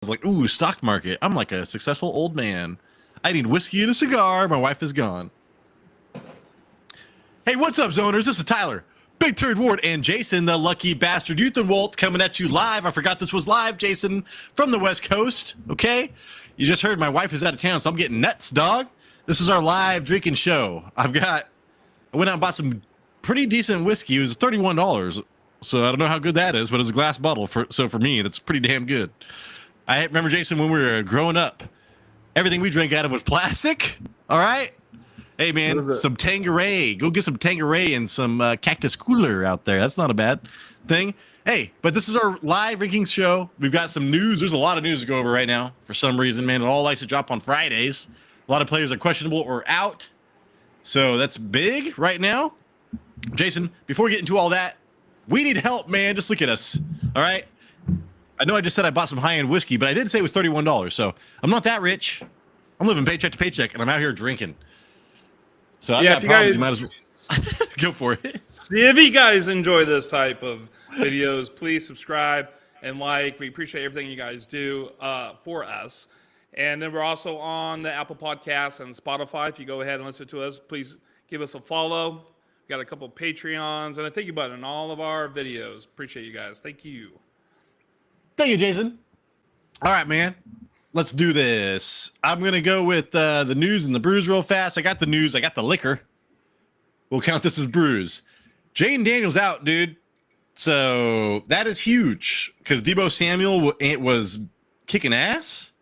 was like, ooh, stock market. I'm like a successful old man. I need whiskey and a cigar. My wife is gone. Hey, what's up, zoners? This is Tyler, Big Turd Ward, and Jason, the lucky bastard Youth coming at you live. I forgot this was live, Jason, from the West Coast. Okay? You just heard my wife is out of town, so I'm getting nuts, dog. This is our live drinking show. I went out and bought some pretty decent whiskey. It was $31. So I don't know how good that is, but it's a glass bottle. So for me, that's pretty damn good. I remember, Jason, when we were growing up, everything we drank out of was plastic. All right? Hey, man, some Tanqueray. Go get some Tanqueray and some Cactus Cooler out there. That's not a bad thing. Hey, but this is our live drinking show. We've got some news. There's a lot of news to go over right now. For some reason, man, it all likes to drop on Fridays. A lot of players are questionable or out. So that's big right now. Jason, before we get into all that, we need help, man. Just look at us. All right? I know I just said I bought some high-end whiskey, but I didn't say it was $31. So I'm not that rich. I'm living paycheck to paycheck, and I'm out here drinking. So I've got problems. You might as well go for it. If you guys enjoy this type of videos, please subscribe and like. We appreciate everything you guys do for us. And then we're also on the Apple Podcasts and Spotify. If you go ahead and listen to us, please give us a follow. We got a couple of Patreons and a thank you button in all of our videos. Appreciate you guys. Thank you. Thank you, Jason. All right, man. Let's do this. I'm going to go with the news and the brews real fast. I got the news. I got the liquor. We'll count this as brews. Jaden Daniels out, dude. So that is huge because Deebo Samuel was kicking ass.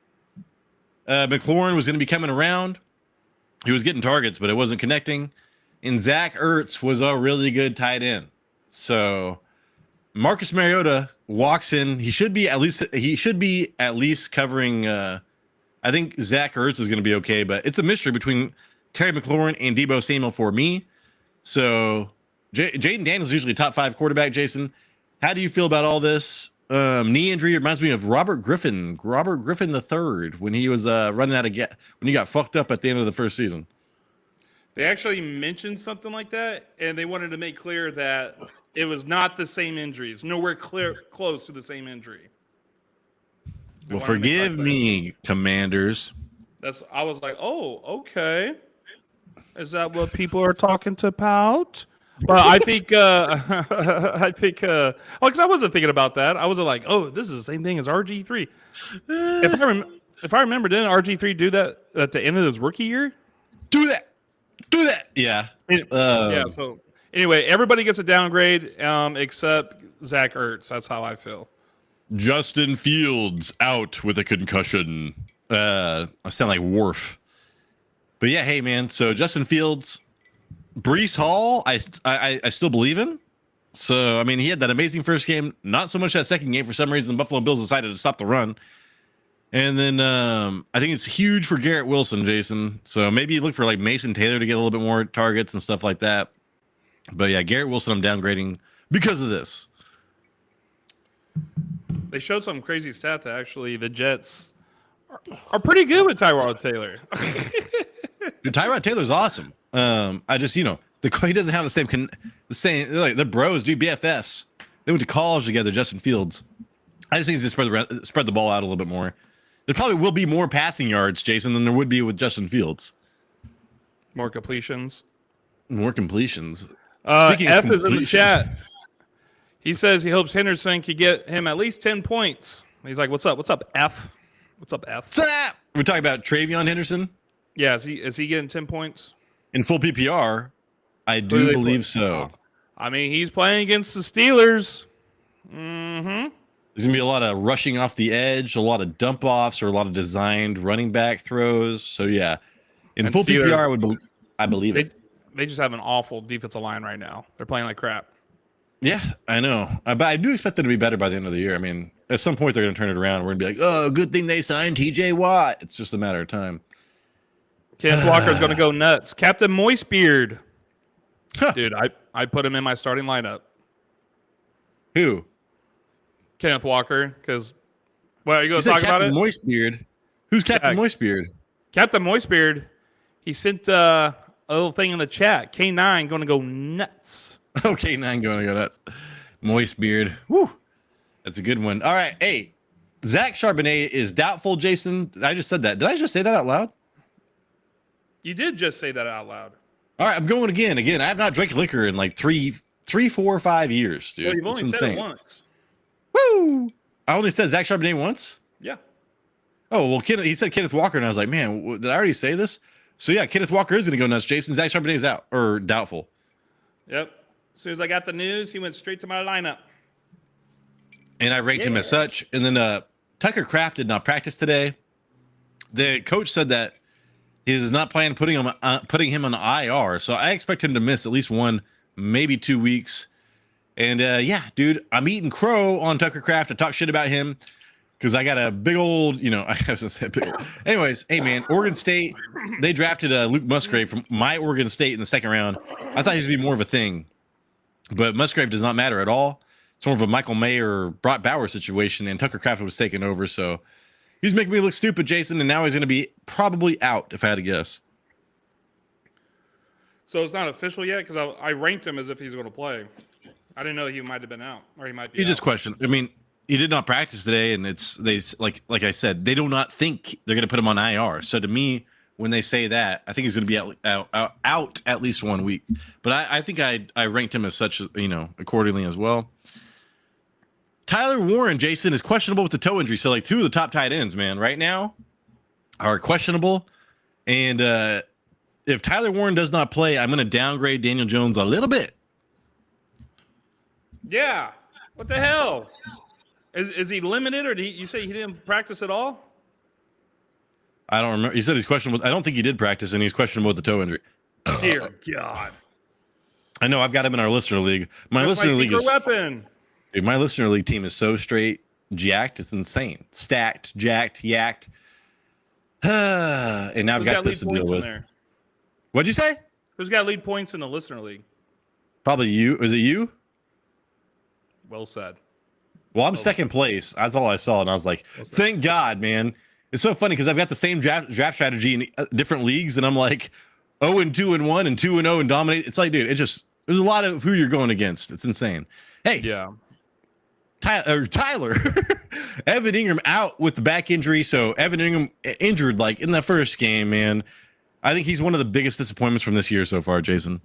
McLaurin was going to be coming around. He was getting targets, but it wasn't connecting. And Zach Ertz was a really good tight end. So Marcus Mariota walks in. He should be at least covering. I think Zach Ertz is going to be okay, but it's a mystery between Terry McLaurin and Deebo Samuel for me. So Jaden Daniels is usually a top 5 quarterback. Jason, how do you feel about all this? Knee injury reminds me of Robert Griffin III when he was running out of gas when he got fucked up at the end of the first season. They actually mentioned something like that, and they wanted to make clear that it was not the same injury. It's nowhere close to the same injury. Well, forgive me, Commanders. I was like, oh, okay. Is that what people are talking about? But I think, because I wasn't thinking about that. I wasn't like, oh, this is the same thing as RG3. If I remember, didn't RG3 do that at the end of his rookie year? Do that. Yeah. Yeah. So anyway, everybody gets a downgrade except Zach Ertz. That's how I feel. Justin Fields out with a concussion. I sound like Worf. But yeah, hey man. So Justin Fields, Breece Hall, I still believe in. So I mean, he had that amazing first game. Not so much that second game. For some reason, the Buffalo Bills decided to stop the run. And then I think it's huge for Garrett Wilson, Jason. So maybe you look for like Mason Taylor to get a little bit more targets and stuff like that. But yeah, Garrett Wilson, I'm downgrading because of this. They showed some crazy stat that actually the Jets are pretty good with Tyrod Taylor. Dude, Tyrod Taylor's awesome. I just, he doesn't have the same like the bros, dude, BFFs. They went to college together, Justin Fields. I just think he's going to spread the ball out a little bit more. There probably will be more passing yards, Jason, than there would be with Justin Fields. More completions. F is in the chat. He says he hopes Henderson could get him at least 10 points. He's like, what's up? What's up, F? What's up, F? We're talking about Travion Henderson? Yeah, is he getting 10 points? In full PPR, I do believe so. I mean, he's playing against the Steelers. Mm-hmm. There's going to be a lot of rushing off the edge, a lot of dump offs, or a lot of designed running back throws. So, yeah, in full Steelers, PPR, I believe it. They just have an awful defensive line right now. They're playing like crap. Yeah, I know. But I do expect them to be better by the end of the year. I mean, at some point, they're going to turn it around. We're going to be like, oh, good thing they signed TJ Watt. It's just a matter of time. Kenneth Walker's going to go nuts. Captain Moistbeard. Huh. Dude, I put him in my starting lineup. Who? Kenneth Walker, because are you going to talk about it? Moistbeard. Who's Captain Moistbeard? Captain Moistbeard. He sent a little thing in the chat. K9 going to go nuts. Oh, K9 going to go nuts. Moistbeard. Woo. That's a good one. All right. Hey, Zach Charbonnet is doubtful, Jason. I just said that. Did I just say that out loud? You did just say that out loud. All right, I'm going again. I have not drank liquor in like 3, 4, or 5 years, dude. Well, you've only said it once. Woo! I only said Zach Charbonnet once? Yeah. Oh, well, he said Kenneth Walker, and I was like, man, did I already say this? So, yeah, Kenneth Walker is going to go nuts, Jason. Zach Charbonnet's out, or doubtful. Yep. As soon as I got the news, he went straight to my lineup. And I ranked him as such. And then Tucker Kraft did not practice today. The coach said that he is not planning putting him on IR. So I expect him to miss at least 1, maybe 2 weeks. And yeah, dude, I'm eating crow on Tucker Kraft. I talk shit about him because I got a big old, I was gonna say big old. Anyways, hey man, Oregon State, they drafted Luke Musgrave from my Oregon State in the second round. I thought he was gonna be more of a thing, but Musgrave does not matter at all. It's more of a Michael Mayer, Brock Bowers situation, and Tucker Kraft was taking over. So he's making me look stupid, Jason, and now he's going to be probably out, if I had to guess. So it's not official yet? Because I ranked him as if he's going to play. I didn't know he might have been out, or he might be out. Just questioned. I mean, he did not practice today, and like I said, they do not think they're going to put him on IR. So to me, when they say that, I think he's going to be out at least 1 week. But I think I ranked him as such, accordingly as well. Tyler Warren, Jason, is questionable with the toe injury. So, like, 2 of the top tight ends, man, right now are questionable. And if Tyler Warren does not play, I'm going to downgrade Daniel Jones a little bit. Yeah. What the hell? Is he limited, or did you say he didn't practice at all? I don't remember. He said he's questionable. I don't think he did practice, and he's questionable with the toe injury. Dear God. I know. I've got him in our listener league. That's listener league is weapon. Dude, my listener league team is so straight jacked. It's insane. Stacked, jacked, yacked. And now I've got this to deal with. What'd you say? Who's got lead points in the listener league? Probably you. Is it you? Well said. Well, I'm second place. That's all I saw. And I was like, thank God, man. It's so funny because I've got the same draft strategy in different leagues. And I'm like 0-2-1 and 2-0 and dominate. It's like, dude, there's a lot of who you're going against. It's insane. Hey. Yeah. Tyler, Evan Ingram out with the back injury. So Evan Ingram injured like in that first game, man. I think he's one of the biggest disappointments from this year so far, Jason.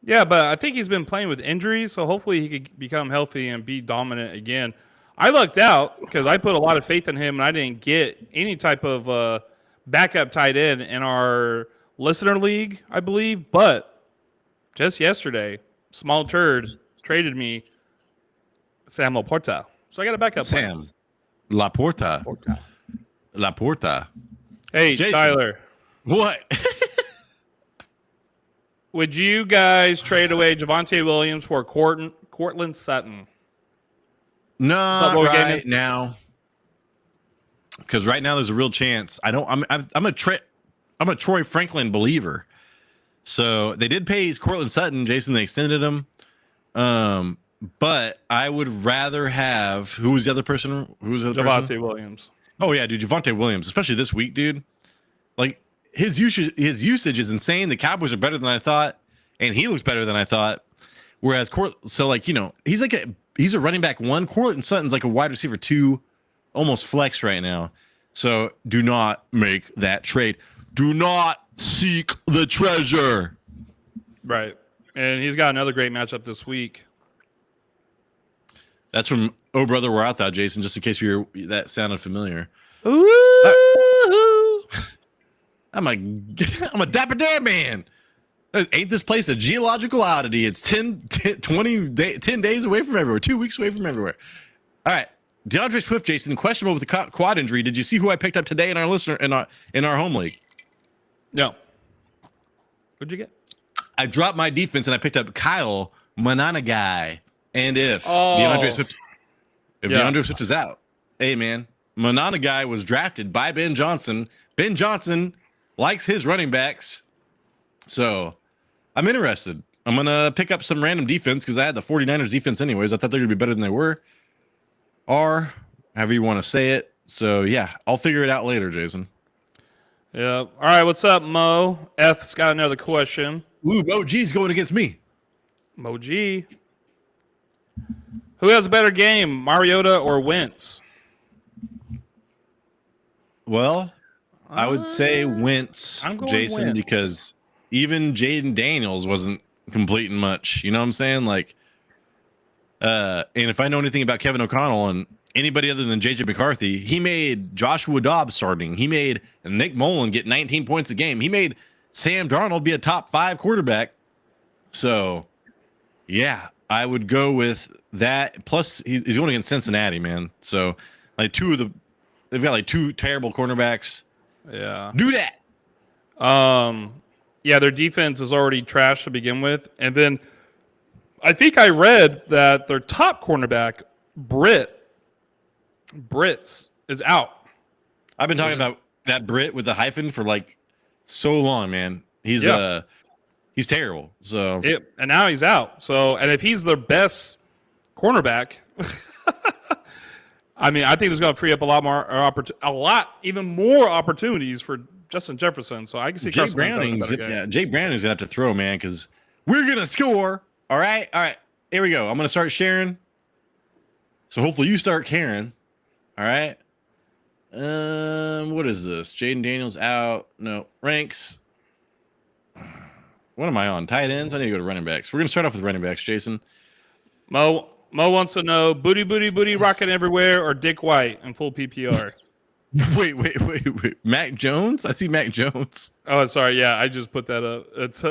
Yeah, but I think he's been playing with injuries, so hopefully he could become healthy and be dominant again. I lucked out because I put a lot of faith in him, and I didn't get any type of backup tight end in our listener league, I believe. But just yesterday, small turd traded me Sam Laporta. So I got a backup Sam plan. Laporta. Hey, Jason. Tyler. What? Would you guys trade away Javonte Williams for Cortland Sutton? Not right now. Because right now there's a real chance. I'm a Troy Franklin believer. So they did pay Cortland Sutton, Jason. They extended him. But I would rather have who was the other person? Javonte Williams. Oh yeah, dude, Javonte Williams, especially this week, dude. Like his usage is insane. The Cowboys are better than I thought, and he looks better than I thought. Whereas he's a running back 1. Cortland Sutton's like a wide receiver 2, almost flex right now. So do not make that trade. Do not seek the treasure. Right. And he's got another great matchup this week. That's from Oh Brother We're Out Thou, Jason, just in case that sounded familiar. Ooh. I'm a dapper damn man. Ain't this place a geological oddity? It's 10 days away from everywhere, 2 weeks away from everywhere. All right. DeAndre Swift, Jason, questionable with the quad injury. Did you see who I picked up today in our home league? No. What'd you get? I dropped my defense and I picked up Kyle Monanagai. And if DeAndre Swift is out, hey man, Monanagai was drafted by Ben Johnson. Ben Johnson likes his running backs. So I'm interested. I'm going to pick up some random defense because I had the 49ers defense anyways. I thought they were going to be better than they were. Or however you want to say it. So, yeah, I'll figure it out later, Jason. Yeah. All right, what's up, Mo? F's got another question. Ooh, Mo G's going against me. Mo G. Who has a better game, Mariota or Wentz? Well, I would say Wentz, I'm going Jason, Wentz. because even Jaden Daniels wasn't completing much. You know what I'm saying? Like, and if I know anything about Kevin O'Connell and anybody other than JJ McCarthy, he made Joshua Dobbs starting. He made Nick Mullen get 19 points a game. He made Sam Darnold be a top 5 quarterback. So, yeah, I would go with that. Plus, he's going against Cincinnati, man. So, like they've got like 2 terrible cornerbacks. Yeah. Do that. Yeah, their defense is already trash to begin with. And then I think I read that their top cornerback, Brits, is out. I've been talking about that Brit with the hyphen for like so long, man. He's terrible. So And now he's out. So, and if he's their best cornerback, I mean, I think there's going to free up a lot even more opportunities for Justin Jefferson. So I can see Jay Browning's gonna have to throw, man, because we're gonna score. All right. Here we go. I'm gonna start sharing. So hopefully you start caring. All right. What is this? Jaden Daniels out. No ranks. What am I on? Tight ends? I need to go to running backs. We're gonna start off with running backs, Jason. Mo wants to know booty rocking everywhere or Dick White in full PPR. Wait. Mac Jones? I see Mac Jones. Oh, sorry. Yeah, I just put that up. It's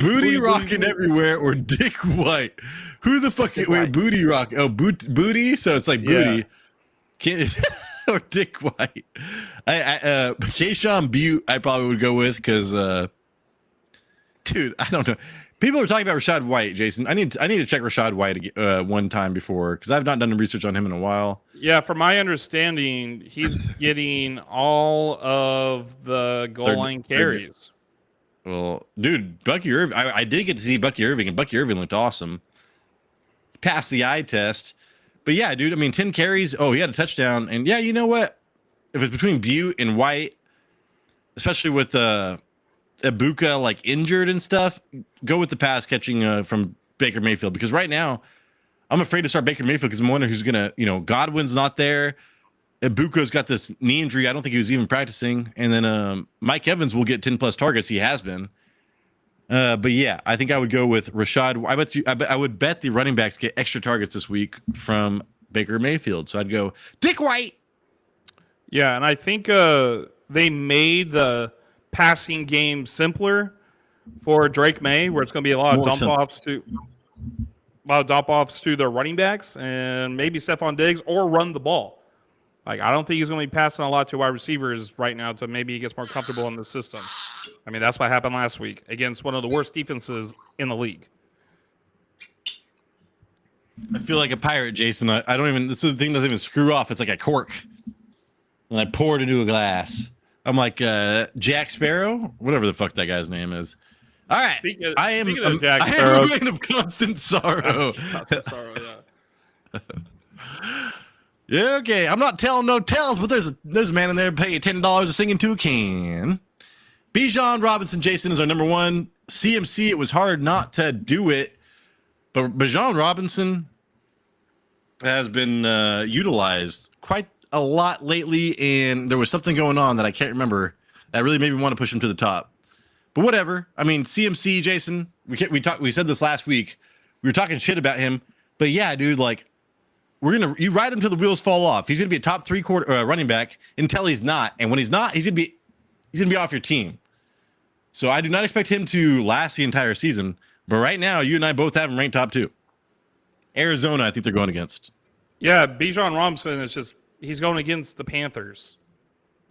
booty rocking everywhere or Dick White. Who the fuck? Wait, booty rock. Oh, booty. So it's like booty. Can't or Dick White. Keyshawn Butte. I probably would go with because, dude, I don't know. People are talking about Rashad White, Jason. I need to check Rashad White one time before because I've not done research on him in a while. Yeah, from my understanding, he's getting all of the goal line carries. Well, dude, Bucky Irving. I did get to see Bucky Irving, and Bucky Irving looked awesome. Passed the eye test. But yeah, dude, I mean, 10 carries. Oh, he had a touchdown. And yeah, you know what? If it's between Butte and White, especially with Ibuka like injured and stuff, go with the pass catching from Baker Mayfield. Because right now, I'm afraid to start Baker Mayfield because I'm wondering who's going to, Godwin's not there. Ibuka's got this knee injury. I don't think he was even practicing. And then Mike Evans will get 10 plus targets. He has been. But yeah, I think I would go with Rashad. I would bet the running backs get extra targets this week from Baker Mayfield. So I'd go Dick White. Yeah, and I think they made the passing game simpler for Drake May, where it's going to be a lot of dump offs to their running backs and maybe Stephon Diggs or run the ball. Like, I don't think he's going to be passing a lot to wide receivers right now to maybe he gets more comfortable in the system. I mean, that's what happened last week against one of the worst defenses in the league. I feel like a pirate, Jason. I don't even, this thing doesn't even screw off. It's like a cork. And I pour it into a glass. I'm like Jack Sparrow, whatever the fuck that guy's name is. All right. I am a man of constant sorrow. Constant sorrow, yeah. Yeah, okay. I'm not telling no tales, but there's a man in there paying $10 to sing into a can. Bijan Robinson, Jason, is our number one. CMC, it was hard not to do it, but Bijan Robinson has been utilized quite a lot lately, and there was something going on that I can't remember that really made me want to push him to the top. But whatever. I mean, CMC, Jason, we said this last week. We were talking shit about him, but yeah, dude, like, you ride him till the wheels fall off. He's gonna be a top 3 running back until he's not, and when he's not, he's gonna be off your team. So I do not expect him to last the entire season. But right now, you and I both have him ranked top 2. Arizona, I think they're going against. Yeah, Bijan Robinson is just he's going against the Panthers.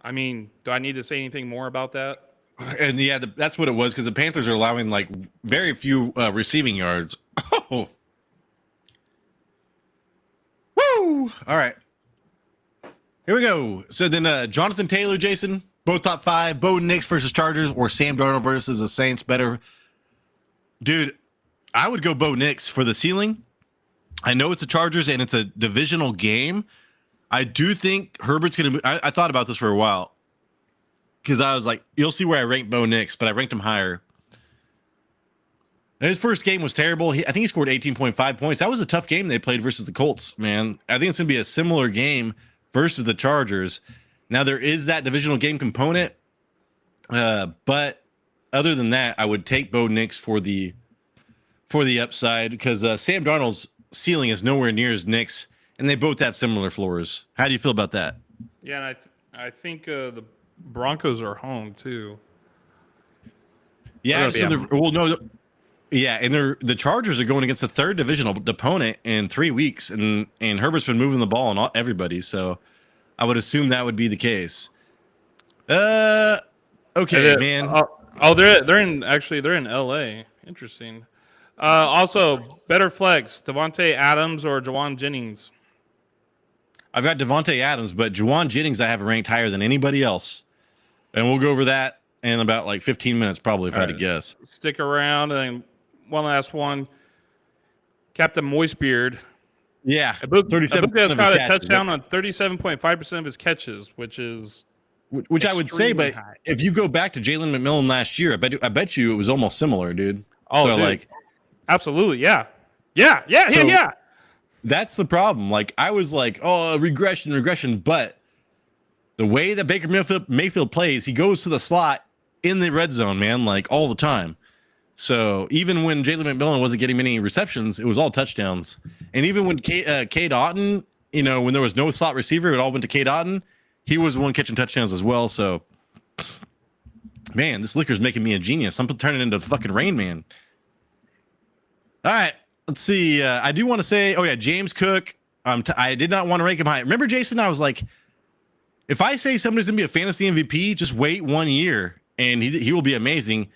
I mean, do I need to say anything more about that? And yeah, that's what it was because the Panthers are allowing like very few receiving yards. Oh. Woo! All right. Here we go. So then Jonathan Taylor, Jason, both top 5. Bo Nix versus Chargers or Sam Darnold versus the Saints. Better. Dude, I would go Bo Nix for the ceiling. I know it's the Chargers and it's a divisional game. I do think Herbert's going to – I thought about this for a while because I was like, you'll see where I ranked Bo Nix, but I ranked him higher. His first game was terrible. I think he scored 18.5 points. That was a tough game they played versus the Colts, man. I think it's going to be a similar game versus the Chargers. Now there is that divisional game component, but other than that, I would take Bo Nix for the upside because Sam Darnold's ceiling is nowhere near as Nix, and they both have similar floors. How do you feel about that? Yeah, and I think the Broncos are home too. Yeah, and the Chargers are going against the third divisional opponent in 3 weeks, and Herbert's been moving the ball on everybody, so I would assume that would be the case. Okay, man. They're in LA. Interesting. Also, better flex: Devontae Adams or Jawan Jennings. I've got Devontae Adams, but Juwan Jennings I have ranked higher than anybody else, and we'll go over that in about like 15 minutes, probably, if I had to guess. Stick around, and then one last one. Captain Moistbeard. Yeah, Abuka has got a touchdown on 37.5% of his catches, which I would say, but high. If you go back to Jalen McMillan last year, I bet you it was almost similar, dude. Oh, so dude. like, absolutely, yeah. That's the problem. Like, I was like, oh, regression, but the way that Baker Mayfield plays, he goes to the slot in the red zone, man, like all the time. So even when Jalen McMillan wasn't getting many receptions, it was all touchdowns. And even when Cade Otton, when there was no slot receiver, it all went to Cade Otton. He was the one catching touchdowns as well. So, man, this liquor's making me a genius. I'm turning into fucking Rain Man. All right, let's see. I do want to say, James Cook. I did not want to rank him high. Remember, Jason, I was like, if I say somebody's going to be a fantasy MVP, just wait 1 year and he will be amazing.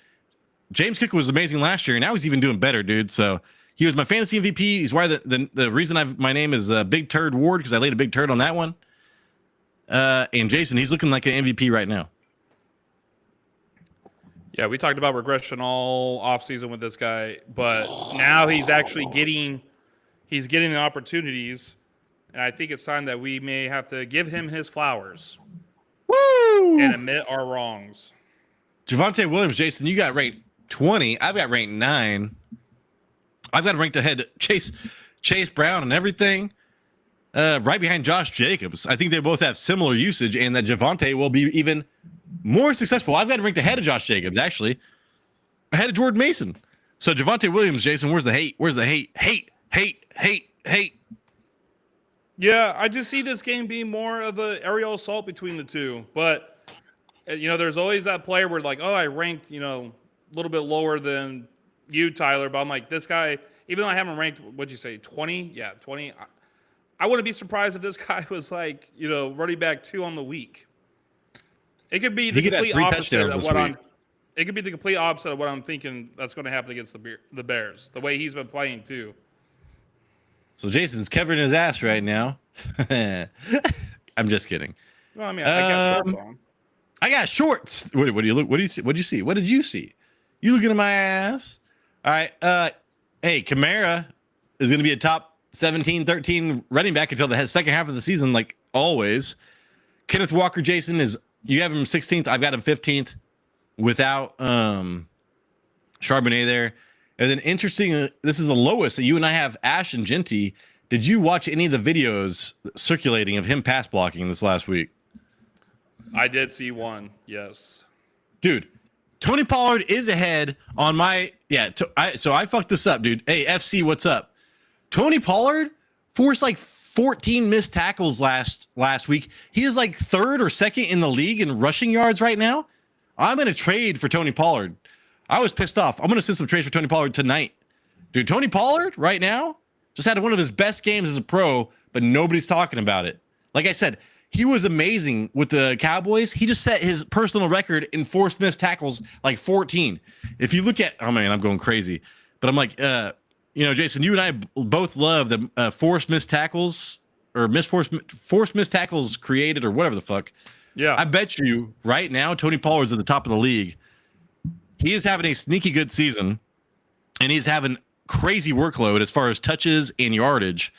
James Cook was amazing last year, and now he's even doing better, dude. So he was my fantasy MVP. He's why the reason my name is Big Turd Ward, because I laid a big turd on that one. And Jason, he's looking like an MVP right now. Yeah, we talked about regression all offseason with this guy, but now he's actually getting the opportunities, and I think it's time that we may have to give him his flowers. Woo! And admit our wrongs. Javonte Williams, Jason, you got ranked 20. I've got ranked 9. I've got ranked ahead Chase Brown and everything. Right behind Josh Jacobs. I think they both have similar usage, and that Javonte will be even more successful. I've got ranked ahead of Josh Jacobs, actually. Ahead of Jordan Mason. So Javonte Williams, Jason, where's the hate? Where's the hate? Hate. Yeah, I just see this game being more of an aerial assault between the two. But, there's always that player where like, I ranked, a little bit lower than you, Tyler. But I'm like, this guy, even though I haven't ranked, what'd you say, 20? Yeah, 20. I wouldn't be surprised if this guy was like, running back 2 on the week. It could be the complete opposite of what It could be the complete opposite of what I'm thinking that's going to happen against the Bears. The way he's been playing too. So Jason's covering his ass right now. I'm just kidding. Well, I mean, I got shorts on. I got shorts. What do you look? What do you see? What did you see? What did you see? You looking at my ass? All right. Hey, Kamara is going to be a top 17, 13 running back until the second half of the season, like always. Kenneth Walker, Jason, you have him 16th. I've got him 15th without Charbonnet there. And then interesting, this is the lowest. So you and I have Ash and Genty. Did you watch any of the videos circulating of him pass blocking this last week? I did see one, yes. Dude, Tony Pollard is ahead on my so I fucked this up, dude. Hey, FC, what's up? Tony Pollard forced like 14 missed tackles last week. He is like 3rd or 2nd in the league in rushing yards right now. I'm going to trade for Tony Pollard. I was pissed off. I'm going to send some trades for Tony Pollard tonight. Dude, Tony Pollard right now just had one of his best games as a pro, but nobody's talking about it. Like I said, he was amazing with the Cowboys. He just set his personal record in forced missed tackles, like 14. If you look at, oh man, I'm going crazy. But I'm like, Jason, you and I both love the forced missed tackles or forced missed tackles created or whatever the fuck. Yeah. I bet you right now, Tony Pollard's at the top of the league. He is having a sneaky good season, and he's having crazy workload as far as touches and yardage.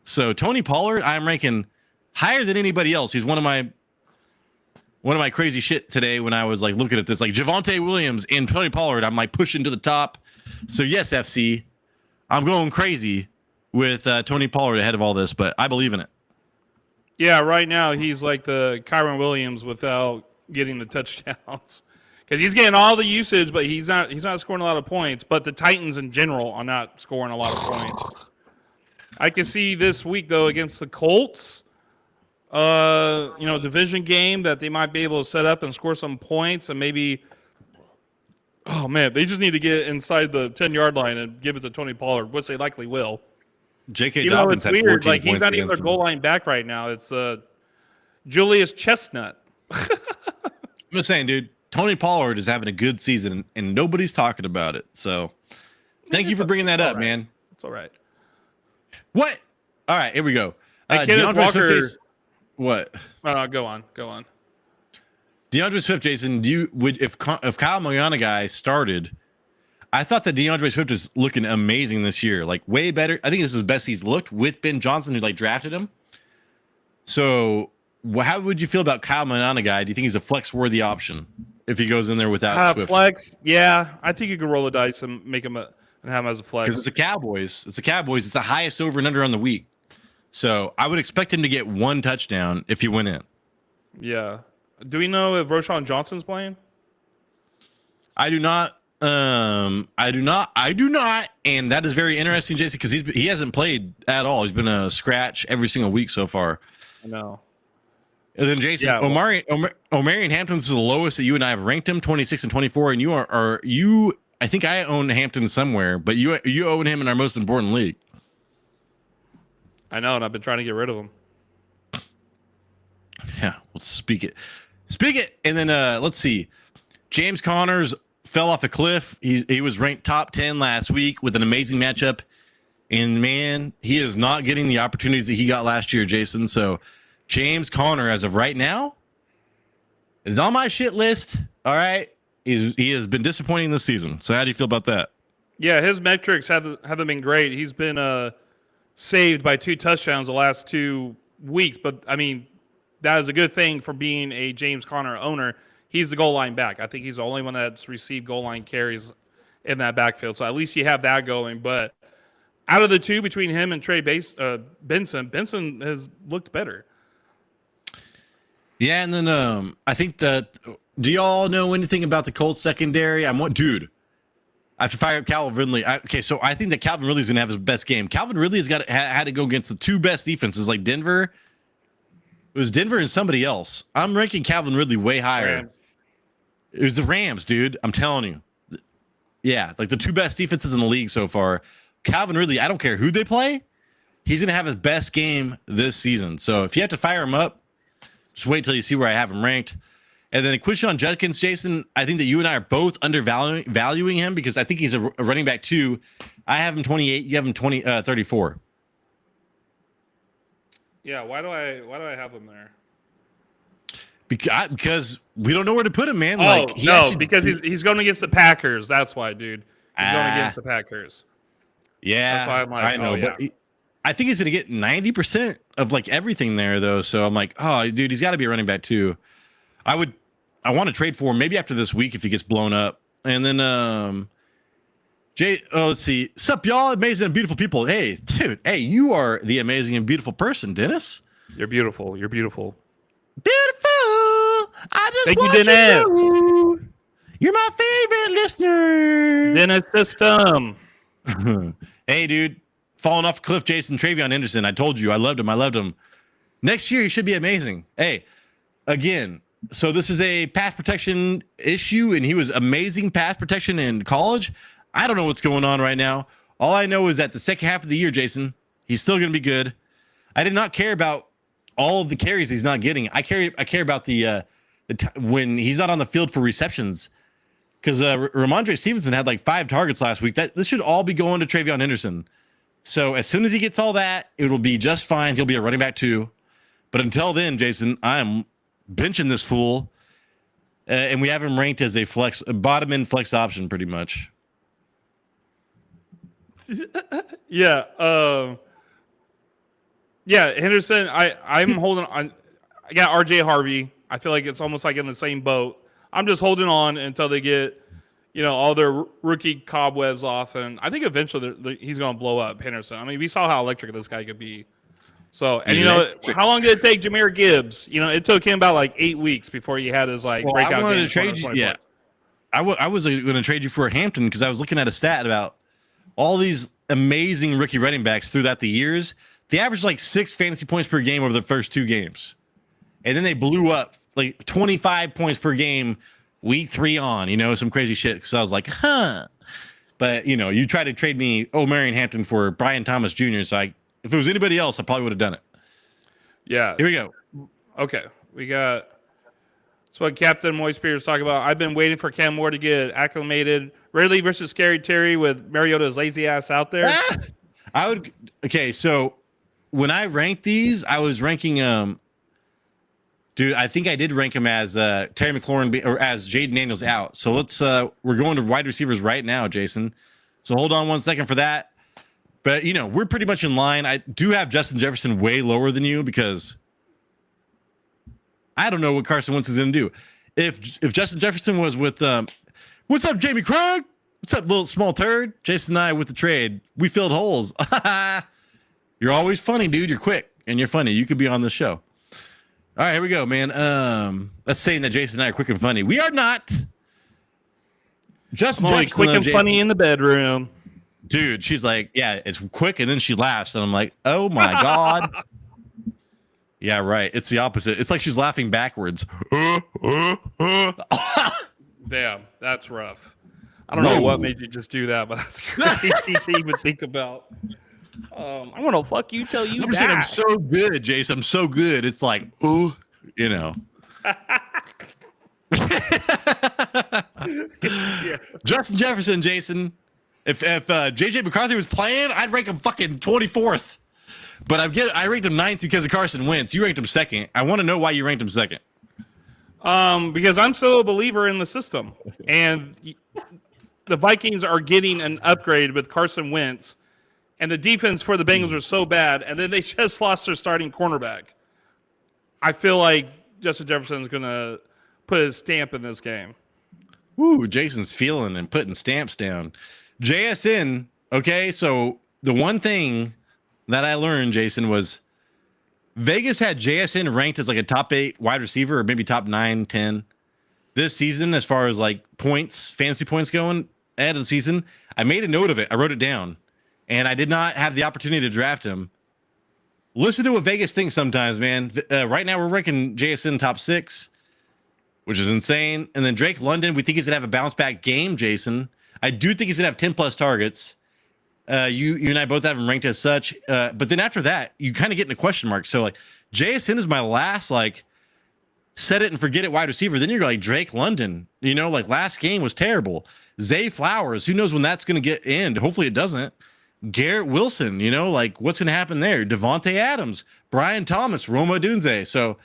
So Tony Pollard, I'm ranking higher than anybody else. He's one of my crazy shit today when I was like looking at this, like Javonte Williams and Tony Pollard. I'm like pushing to the top. So yes, FC, I'm going crazy with Tony Pollard ahead of all this, but I believe in it. Yeah, right now he's like the Kyron Williams without getting the touchdowns. Because he's getting all the usage, but he's not scoring a lot of points. But the Titans in general are not scoring a lot of points. I can see this week though against the Colts, division game that they might be able to set up and score some points and maybe. Oh man, they just need to get inside the 10-yard line and give it to Tony Pollard, which they likely will. J.K. Even though Dobbins it's had weird, 14 like he's points not even their against goal him. line back right now. It's Julius Chestnut. I'm just saying, dude. Tony Pollard is having a good season, and nobody's talking about it. So, thank you for bringing that up, man. It's all right. What? All right, here we go. Hey, Kenneth Walker. Swift what? Go on. DeAndre Swift, Jason. If Kyle Moyanigai started? I thought that DeAndre Swift was looking amazing this year, like way better. I think this is the best he's looked with Ben Johnson, who drafted him. So, how would you feel about Kyle Moyanigai? Do you think he's a flex-worthy option if he goes in there without Swift? Flex, yeah. I think you could roll the dice and make him and have him as a flex. Because it's the Cowboys. It's the highest over and under on the week. So I would expect him to get one touchdown if he went in. Yeah. Do we know if Roschon Johnson's playing? I do not. And that is very interesting, Jason, because he hasn't played at all. He's been a scratch every single week so far. I know. And then Jason, Omarion Hampton's the lowest that you and I have ranked him, 26 and 24, and you I think I own Hampton somewhere, but you own him in our most important league. I know, and I've been trying to get rid of him. Yeah, well, speak it, and then let's see. James Connors fell off a cliff. He was ranked top 10 last week with an amazing matchup, and man, he is not getting the opportunities that he got last year, Jason. So James Conner, as of right now, is on my shit list. All right, he has been disappointing this season. So how do you feel about that? Yeah, his metrics haven't been great. He's been saved by 2 touchdowns the last 2 weeks, but I mean, that is a good thing for being a James Conner owner. He's the goal line back. I think he's the only one that's received goal line carries in that backfield. So at least you have that going. But out of the two, between him and Trey Benson has looked better. Yeah, and then I think that. Do y'all know anything about the Colts secondary? Dude. I have to fire up Calvin Ridley. So I think that Calvin Ridley's gonna have his best game. Calvin Ridley has had to go against the 2 best defenses, like Denver. It was Denver and somebody else. I'm ranking Calvin Ridley way higher. Rams. It was the Rams, dude. I'm telling you. Yeah, like the 2 best defenses in the league so far. Calvin Ridley, I don't care who they play. He's gonna have his best game this season. So if you have to fire him up, just wait till you see where I have him ranked. And then Quishon Judkins, Jason, I think that you and I are both undervaluing him because I think he's a running back 2. I have him 28. You have him 34. Yeah, why do I have him there? Because we don't know where to put him, man. Because he's going against the Packers. That's why, dude. He's going against the Packers. Yeah, that's why I'm like, I know, but I think he's going to get 90% of everything there, though. So I'm like, oh, dude, he's got to be a running back 2. I want to trade for him maybe after this week if he gets blown up. And then let's see. Sup, y'all, amazing and beautiful people. Hey, dude. Hey, you are the amazing and beautiful person, Dennis. You're beautiful. You're beautiful. Beautiful. I just Thank want you, Dennis. you. You're my favorite listener. Dennis System. Hey, dude. Falling off a cliff, Jason Travion Henderson. I told you. I loved him. Next year, he should be amazing. Hey, again. So this is a pass protection issue, and he was amazing pass protection in college. I don't know what's going on right now. All I know is that the second half of the year, Jason, he's still going to be good. I did not care about all of the carries he's not getting. I care about when he's not on the field for receptions, because Ramondre Stevenson had 5 targets last week. This should all be going to Travion Henderson. So as soon as he gets all that, it will be just fine. He'll be a running back 2. But until then, Jason, I am benching this fool, and we have him ranked as a bottom end flex option, pretty much. Yeah, Henderson. I'm holding on. I got RJ Harvey. I feel like it's almost like in the same boat. I'm just holding on until they get, all their rookie cobwebs off, and I think eventually he's going to blow up. Henderson. I mean, we saw how electric this guy could be. So, and You you know, today? how long did it take Jahmyr Gibbs? You know, it took him about like 8 weeks before he had his like Well, I breakout wanted game. to trade you. 20 Yeah, points. I was going to trade you for a Hampton because I was looking at a stat about all these amazing rookie running backs throughout the years. They averaged like 6 fantasy points per game over the first 2 games, and then they blew up like 25 points per game week 3 on. You know, some crazy shit. So I was like, huh. But you know, you tried to trade me Marion Hampton for Brian Thomas Jr. So if it was anybody else, I probably would have done it. Yeah. Here we go. Okay. We got. That's what Captain Moist Beer is talking about. I've been waiting for Cam Moore to get acclimated. Rarely versus Scary Terry with Mariota's lazy ass out there. I would. Okay, so when I ranked these, I was ranking dude, I think I did rank him as Terry McLaurin or as Jaden Daniels out. So we're going to wide receivers right now, Jason. So hold on one second for that. But you know, we're pretty much in line. I do have Justin Jefferson way lower than you because I don't know what Carson Wentz is going to do. If Justin Jefferson was with what's up, Jamie Craig? What's up, little small turd? Jason and I with the trade, we filled holes. You're always funny, dude. You're quick and you're funny. You could be on the show. All right, here we go, man. That's saying that Jason and I are quick and funny. We are not. Justin I'm only Jefferson, quick and funny in the bedroom. Dude, she's like, yeah, it's quick, and then she laughs, and I'm like, oh my god. Yeah, right. It's the opposite. It's like she's laughing backwards. Damn, that's rough. I don't know what made you just do that, but that's crazy to even think about. I'm gonna fuck you till you I'm die. saying I'm so good, Jason. I'm so good. It's like, ooh, you know. Yeah. Justin Jefferson, Jason. If JJ McCarthy was playing, I'd rank him fucking 24th. But I ranked him 9th because of Carson Wentz. You ranked him 2nd. I want to know why you ranked him 2nd. Because I'm still a believer in the system, and the Vikings are getting an upgrade with Carson Wentz, and the defense for the Bengals are so bad, and then they just lost their starting cornerback. I feel like Justin Jefferson is going to put his stamp in this game. Woo, Jason's feeling and putting stamps down. JSN, okay, so the one thing that I learned, Jason, was Vegas had JSN ranked as like a top 8 wide receiver or maybe top 9, 10 this season as far as like points, fantasy points going ahead of the season. I made a note of it. I wrote it down, and I did not have the opportunity to draft him. Listen to what Vegas thinks sometimes, man. Right now we're ranking JSN top 6, which is insane. And then Drake London, we think he's going to have a bounce back game, Jason. I do think he's going to have 10 plus targets. You and I both have him ranked as such. But then after that, you kind of get into question marks. So like JSN is my last like set it and forget it wide receiver. Then you're like Drake London, you know, like last game was terrible. Zay Flowers, who knows when that's going to get in? Hopefully it doesn't. Garrett Wilson, you know, like what's going to happen there? Devontae Adams, Brian Thomas, Roma Dunze. So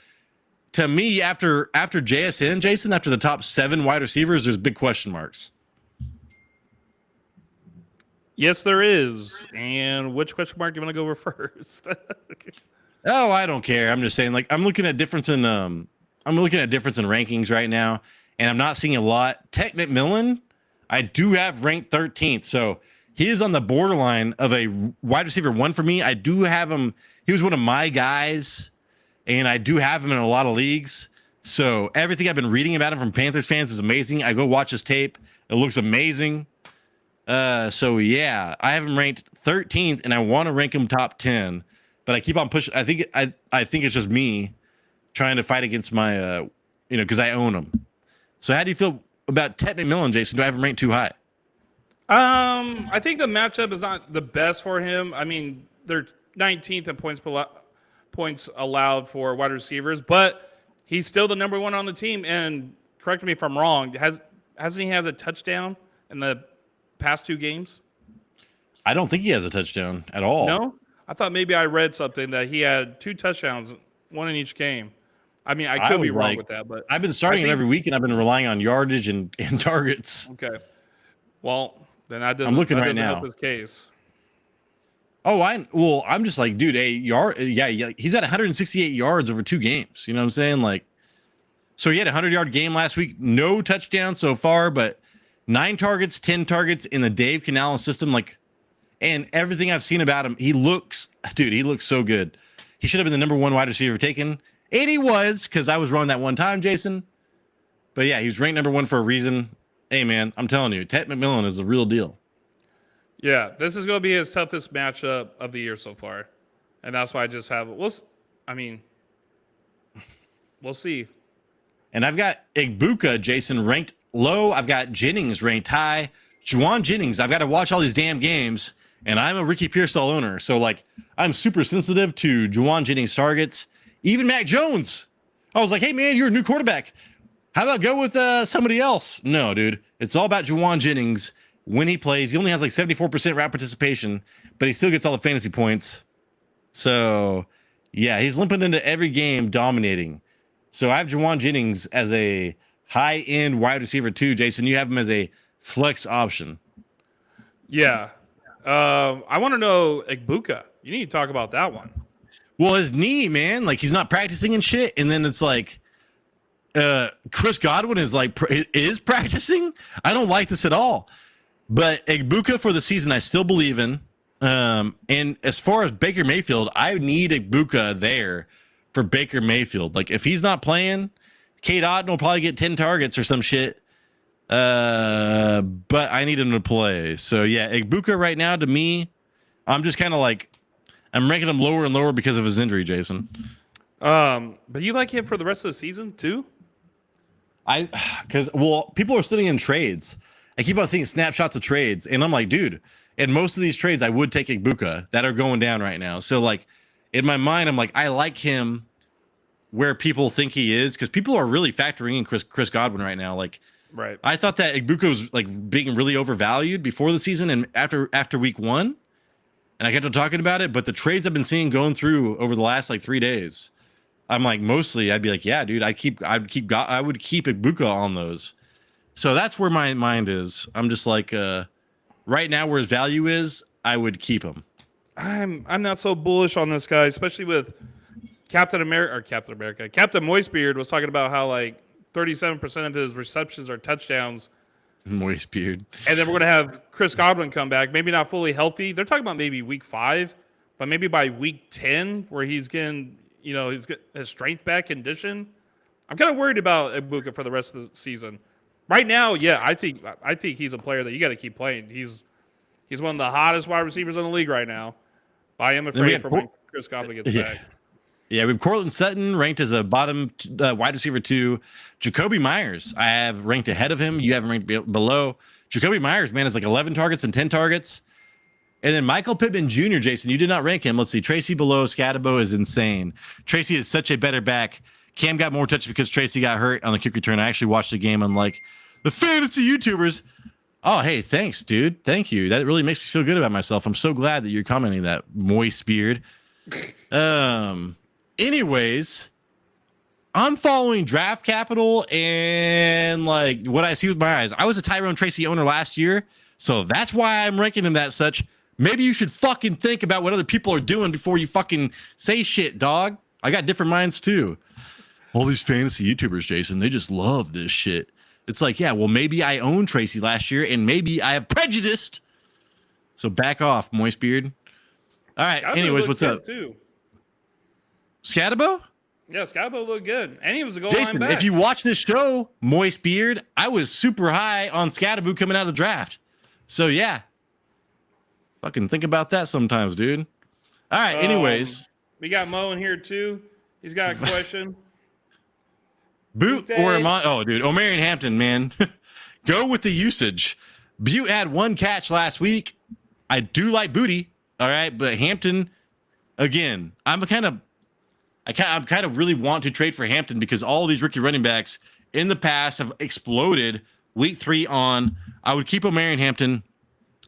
to me, after JSN, Jason, after the top 7 wide receivers, there's big question marks. Yes, there is. And which question mark do you want to go over first? Oh, I don't care. I'm just saying, like, I'm looking at difference in rankings right now, and I'm not seeing a lot. Tech McMillan, I do have ranked 13th, so he is on the borderline of a wide receiver 1 for me. I do have him. He was one of my guys, and I do have him in a lot of leagues. So everything I've been reading about him from Panthers fans is amazing. I go watch his tape. It looks amazing. So yeah, I have him ranked 13th, and I want to rank him top 10, but I keep on pushing. I think it's just me trying to fight against my, because I own him. So how do you feel about Ted McMillan, Jason? Do I have him ranked too high? I think the matchup is not the best for him. I mean, they're 19th in points allowed for wide receivers, but he's still the number 1 on the team. And correct me if I'm wrong. Hasn't he has a touchdown in the past 2 games? I don't think he has a touchdown at all. No? I thought maybe I read something that he had 2 touchdowns, 1 in each game. I mean, I could be wrong with that, but I've been starting him every week, and I've been relying on yardage and targets. Okay. Well, then that doesn't, I'm looking that right doesn't now. help his case. Oh, I'm just like, dude, he's at 168 yards over 2 games. You know what I'm saying? Like, so he had a 100-yard game last week, no touchdown so far, but 9 targets, 10 targets in the Dave Canales system. Like, and everything I've seen about him, he looks so good. He should have been the number one wide receiver taken. And he was, because I was wrong that one time, Jason. But yeah, he was ranked number one for a reason. Hey, man, I'm telling you, Ted McMillan is the real deal. Yeah, this is going to be his toughest matchup of the year so far. And that's why I just have, we'll see. And I've got Igbuka, Jason, ranked low. I've got Jennings ranked high. Juwan Jennings, I've got to watch all these damn games. And I'm a Ricky Pearsall owner. So, like, I'm super sensitive to Juwan Jennings targets. Even Mac Jones. I was like, hey, man, you're a new quarterback. How about go with somebody else? No, dude. It's all about Juwan Jennings when he plays. He only has like 74% route participation, but he still gets all the fantasy points. So, yeah, he's limping into every game dominating. So I have Juwan Jennings as a high-end wide receiver too, Jason. You have him as a flex option. Yeah. I want to know Igbuka. You need to talk about that one. Well, his knee, man, like he's not practicing and shit. And then it's like Chris Godwin is practicing. I don't like this at all. But Igbuka for the season, I still believe in. And as far as Baker Mayfield, I need Igbuka there for Baker Mayfield. Like if he's not playing, Kate Otten will probably get 10 targets or some shit. But I need him to play. So yeah, Igbuka right now to me, I'm just kind of like I'm ranking him lower and lower because of his injury, Jason. But you like him for the rest of the season too? Because people are sitting in trades. I keep on seeing snapshots of trades, and I'm like, dude, in most of these trades, I would take Igbuka that are going down right now. So like in my mind, I'm like, I like him where people think he is because people are really factoring in Chris Godwin right now. Like, right. I thought that Igbuka was like being really overvalued before the season and after week one. And I kept on talking about it, but the trades I've been seeing going through over the last like 3 days, I'm like, mostly I'd be like, yeah, dude, I would keep Igbuka on those. So that's where my mind is. I'm just like, right now where his value is, I would keep him. I'm not so bullish on this guy, especially with Captain Moistbeard was talking about how like 37% of his receptions are touchdowns. Moistbeard. And then we're going to have Chris Godwin come back, maybe not fully healthy. They're talking about maybe week 5, but maybe by week 10 where he's getting, he's got his strength back condition. I'm kind of worried about Igbuka for the rest of the season. Right now, yeah, I think he's a player that you got to keep playing. He's one of the hottest wide receivers in the league right now. I am afraid for when Chris Godwin gets back. Yeah, we have Cortland Sutton ranked as a bottom wide receiver 2. Jacoby Myers, I have ranked ahead of him. You have him ranked below. Jacoby Myers, man, is like 11 targets and 10 targets. And then Michael Pittman Jr., Jason, you did not rank him. Let's see. Tracy below Scatabo is insane. Tracy is such a better back. Cam got more touches because Tracy got hurt on the kick return. I actually watched the game on like the fantasy YouTubers. Oh, hey, thanks, dude. Thank you. That really makes me feel good about myself. I'm so glad that you're commenting that, moist beard. Anyways, I'm following draft capital and like what I see with my eyes. I was a Tyrone Tracy owner last year, so that's why I'm ranking him that such. Maybe you should fucking think about what other people are doing before you fucking say shit, dog. I got different minds too. All these fantasy YouTubers, Jason, they just love this shit. It's like, yeah, well, maybe I owned Tracy last year and maybe I have prejudiced. So back off, moist beard. All right. Anyways, what's up? Too. Scatabo? Yeah, Scatabo looked good. And he was a goal Jason, line back. if you watch this show, moist beard, I was super high on Scatabo coming out of the draft. So yeah. Fucking think about that sometimes, dude. All right, anyways. We got Mo in here too. He's got a question. Boot or oh, dude, Omarion Hampton, man. Go with the usage. Butte had 1 catch last week. I do like Booty, all right, but Hampton, again, I kind of really want to trade for Hampton because all these rookie running backs in the past have exploded week 3 on. I would keep Omarion Hampton,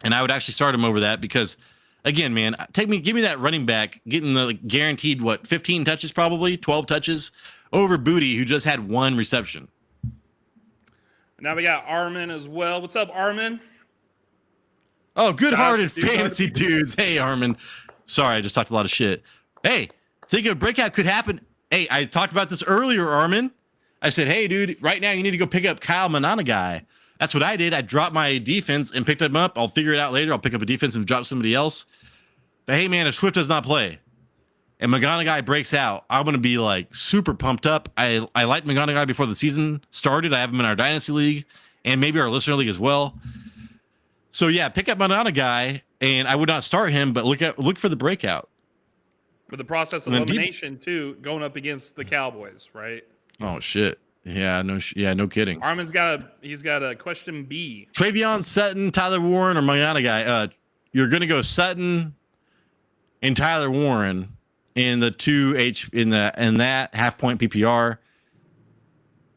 and I would actually start him over that because, again, man, give me that running back getting the guaranteed 15 touches, probably 12 touches over Booty, who just had 1 reception. Now we got Armin as well. What's up, Armin? Oh, good-hearted fantasy dudes. Hey, Armin. Sorry, I just talked a lot of shit. Hey, think a breakout could happen. Hey, I talked about this earlier, Armin. I said, hey, dude, right now you need to go pick up Kyle Manana guy. That's what I did. I dropped my defense and picked him up. I'll figure it out later. I'll pick up a defense and drop somebody else. But hey, man, if Swift does not play, and McGonagall breaks out, I'm going to be like super pumped up. I liked McGonagall before the season started. I have him in our Dynasty League and maybe our Listener League as well. So yeah, pick up McGonagall, and I would not start him, but look for the breakout. With the process of elimination too, going up against the Cowboys, right? Oh shit. Yeah, no kidding. Armin's he's got a question B. Travion, Sutton, Tyler Warren, or McGonagall. You're going to go Sutton and Tyler Warren in the in that half point PPR,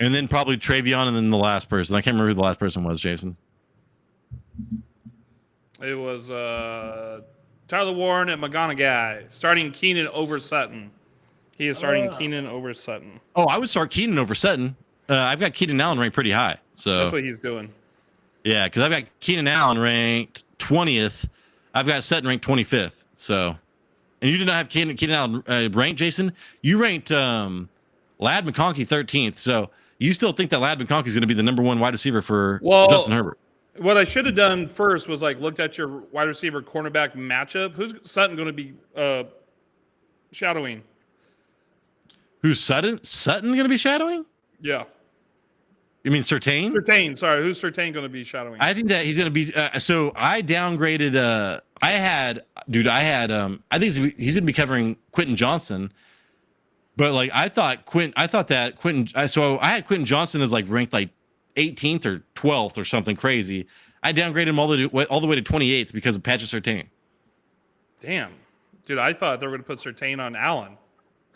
and then probably Travion, and then the last person. I can't remember who the last person was. Jason. It was Tyler Warren and McGonagall starting Keenan over Sutton. He is starting Keenan over Sutton. Oh, I would start Keenan over Sutton. I've got Keenan Allen ranked pretty high, so that's what he's doing. Yeah, because I've got Keenan Allen ranked 20th. I've got Sutton ranked 25th. So, and you did not have Keenan Allen ranked, Jason. You ranked Ladd McConkey 13th. So you still think that Ladd McConkey is going to be the number one wide receiver for Justin Herbert? What I should have done first was looked at your wide receiver cornerback matchup. Who's Sutton going to be shadowing? Who's Sutton? Sutton going to be shadowing? Yeah. You mean Surtain? Surtain. Sorry, who's Surtain going to be shadowing? I think that he's going to be. So I downgraded. I think he's going to be covering Quentin Johnson. But I thought that Quentin. So I had Quentin Johnson as ranked 18th or 12th or something crazy. I downgraded him all the way to 28th because of Patrick Surtain. Damn, dude! I thought they were going to put Surtain on Allen.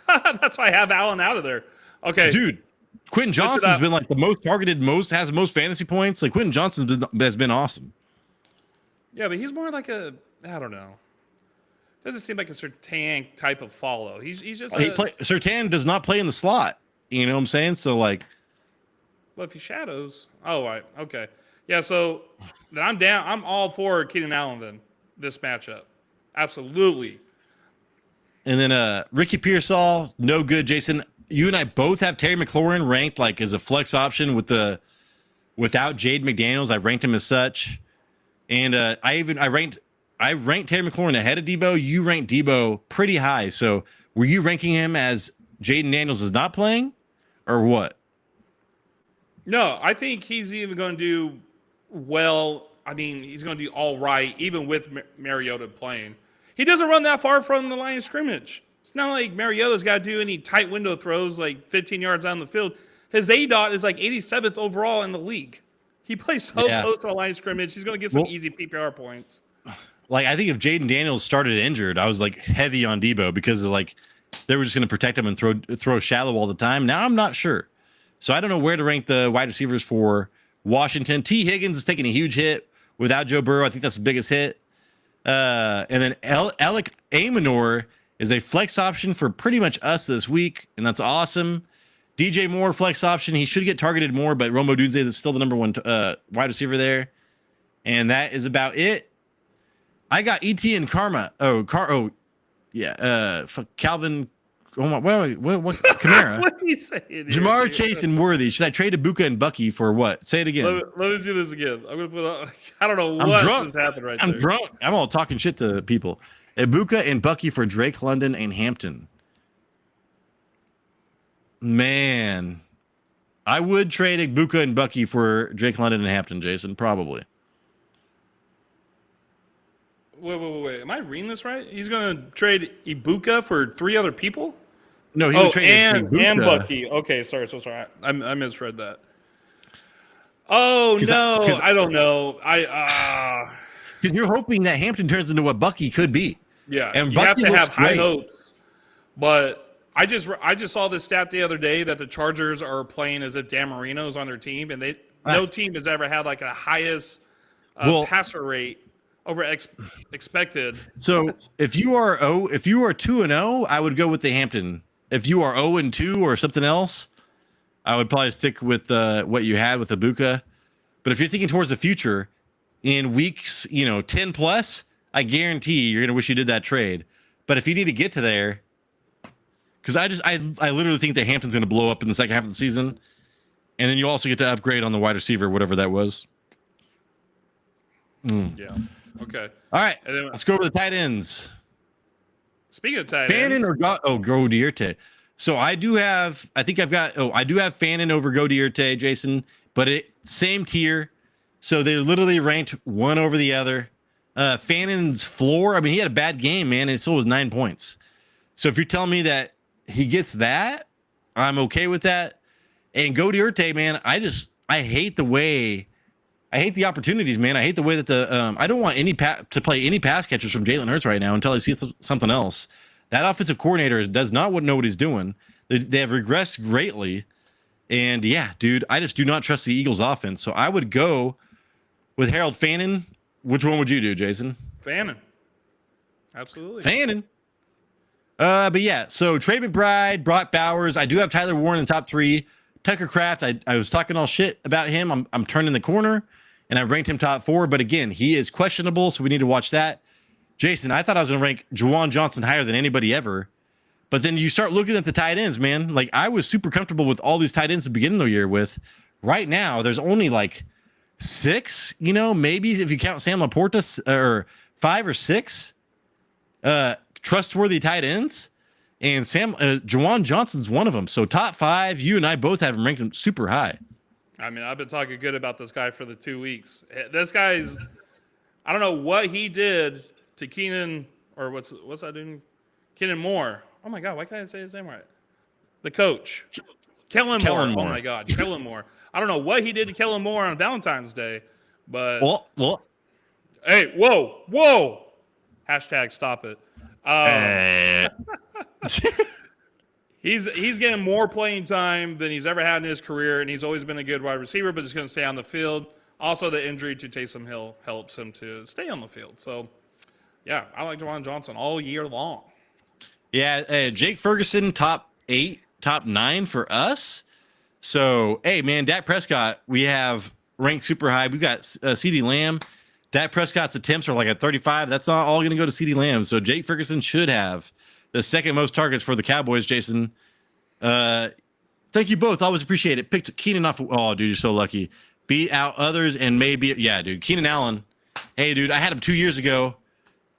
That's why I have Allen out of there. Okay, dude. Quentin Johnson's been the most targeted, has the most fantasy points. Quentin Johnson has been awesome. Yeah, but he's more I don't know. Doesn't seem like a Surtain type of follow. He's just Surtain does not play in the slot. You know what I'm saying? So well, if he shadows, right, okay, yeah. So then I'm down. I'm all for Keenan Allen then this matchup, absolutely. And then Ricky Pearsall, no good. Jason, you and I both have Terry McLaurin ranked as a flex option without Jade McDaniels. I ranked him as such, and I ranked Terry McLaurin ahead of Debo. You ranked Debo pretty high. So were you ranking him as Jaden Daniels is not playing, or what? No, I think he's even going to do well. I mean, he's going to do all right, even with Mariota playing. He doesn't run that far from the line of scrimmage. It's not like Mariota's got to do any tight window throws 15 yards down the field. His ADOT is 87th overall in the league. He plays so close to the line of scrimmage. He's going to get some easy PPR points. I think if Jaden Daniels started injured, I was heavy on Debo because they were just going to protect him and throw shallow all the time. Now I'm not sure. So I don't know where to rank the wide receivers for Washington. T. Higgins is taking a huge hit without Joe Burrow. I think that's the biggest hit. And then Alec Amanor is a flex option for pretty much us this week, and that's awesome. DJ Moore, flex option. He should get targeted more, but Romo Dunze is still the number one wide receiver there. And that is about it. I got Etienne Karma. Calvin. Oh my! What Kamara? What are you saying? Jamar Chase and Worthy. Should I trade Ibuka and Bucky for what? Say it again. Let me do this again. I'm gonna put. I don't know what just happened right there. I'm drunk. I'm all talking shit to people. Ibuka and Bucky for Drake London and Hampton. Man, I would trade Ibuka and Bucky for Drake London and Hampton. Jason, probably. Wait. Am I reading this right? He's going to trade Ibuka for 3 other people? No, he would trade and Bucky. Okay, sorry. I misread that. Oh, no. I don't know. Because you're hoping that Hampton turns into what Bucky could be. Yeah, and you have to have high hopes. But I just saw this stat the other day that the Chargers are playing as if Dan Marino's on their team, and no team has ever had a highest passer rate over expected. So if you are 2-0, I would go with the Hampton. If you are 0-2 or something else, I would probably stick with what you had with Ibuka. But if you're thinking towards the future, in weeks 10 plus, I guarantee you're gonna wish you did that trade. But if you need to get to there, because I literally think that Hampton's gonna blow up in the second half of the season, and then you also get to upgrade on the wide receiver, whatever that was. Yeah. Okay. All right. Let's go over the tight ends. Speaking of tight Fannin ends, or Godierte. So I do have Fannin over Godierte, Jason, but same tier. So they're literally ranked one over the other. Fannin's floor, I mean, he had a bad game, man, and it still was 9 points. So if you're telling me that he gets that, I'm okay with that. And Godierte, man, I hate the opportunities, man. I hate the way that I don't want to play any pass catchers from Jalen Hurts right now until I see something else. That offensive coordinator does not know what he's doing. They have regressed greatly. And yeah, dude, I just do not trust the Eagles offense. So I would go with Harold Fannin. Which one would you do, Jason? Fannin. Absolutely. Fannin. But yeah, so Trey McBride, Brock Bowers. I do have Tyler Warren in the top 3. Tucker Kraft, I was talking all shit about him. I'm turning the corner, and I ranked him top 4. But again, he is questionable, so we need to watch that. Jason, I thought I was going to rank Juwan Johnson higher than anybody ever. But then you start looking at the tight ends, man. Like, I was super comfortable with all these tight ends at the beginning of the year with. Right now, there's only like 6, maybe if you count Sam Laporta, or 5 or 6 trustworthy tight ends. And Juwan Johnson's one of them. So top 5, you and I both have him ranked super high. I mean, I've been talking good about this guy for the 2 weeks. This guy's, I don't know what he did to Keenan, or what's that doing? Keenan Moore. Oh my God, why can't I say his name right? The coach. Kellen Moore. Oh my God, Kellen Moore. I don't know what he did to Kellen Moore on Valentine's Day, but hey, whoa. Hashtag stop it. He's getting more playing time than he's ever had in his career, and he's always been a good wide receiver, but he's going to stay on the field. Also, the injury to Taysom Hill helps him to stay on the field. So, yeah, I like Juwan Johnson all year long. Yeah, Jake Ferguson, top 8, top 9 for us. So, hey, man, Dak Prescott, we have ranked super high. We've got CeeDee Lamb. Dak Prescott's attempts are like at 35. That's not all going to go to CeeDee Lamb. So Jake Ferguson should have the second most targets for the Cowboys, Jason. Thank you both. Always appreciate it. Picked Keenan off. Oh, dude, you're so lucky. Beat out others and maybe. Yeah, dude. Keenan Allen. Hey, dude, I had him 2 years ago.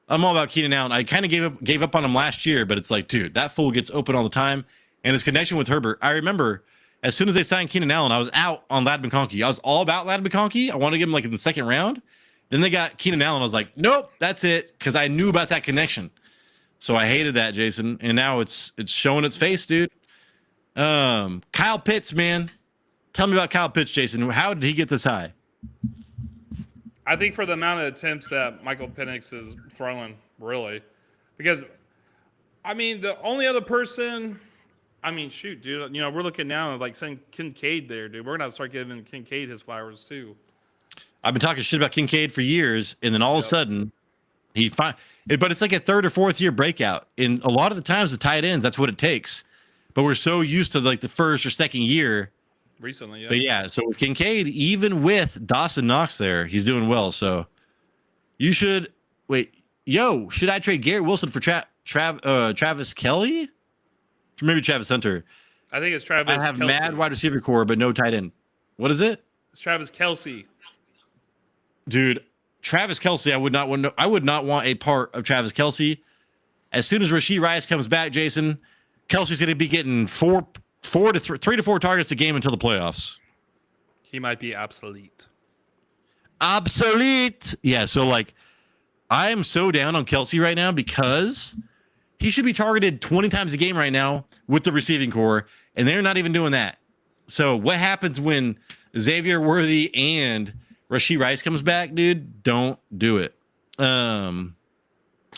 I'm all about Keenan Allen. I kind of gave up on him last year, but it's like, dude, that fool gets open all the time. And his connection with Herbert. I remember as soon as they signed Keenan Allen, I was out on Ladd McConkey. I was all about Ladd McConkey. I wanted to give him like in the second round. Then they got Keenan Allen. I was like, nope, that's it. Because I knew about that connection. So I hated that, Jason. And now it's showing its face, dude. Kyle Pitts, man. Tell me about Kyle Pitts, Jason. How did he get this high? I think for the amount of attempts that Michael Penix is throwing, really. Because, I mean, the only other person, shoot, dude. We're looking now at like saying Kincaid there, dude. We're going to have to start giving Kincaid his flowers, too. I've been talking shit about Kincaid for years, and then all of a sudden, but it's like a 3rd or 4th year breakout. And a lot of the times, the tight ends, that's what it takes. But we're so used to like the 1st or 2nd year. Recently, yeah. But yeah, so with Kincaid, even with Dawson Knox there, he's doing well. So you should should I trade Garrett Wilson for Travis Kelce? Maybe Travis Hunter. I think it's Travis. I have Kelce. mad wide receiver core, but no tight end. What is it? It's Travis Kelce. Dude, Travis Kelce, I would not want a part of Travis Kelce. As soon as Rashee Rice comes back, Jason, Kelsey's going to be getting 3 to 4 targets a game until the playoffs. He might be obsolete. Yeah, so like I am so down on Kelce right now because he should be targeted 20 times a game right now with the receiving core, and they're not even doing that. So what happens when Xavier Worthy and Rashee Rice comes back, dude? Don't do it. I'm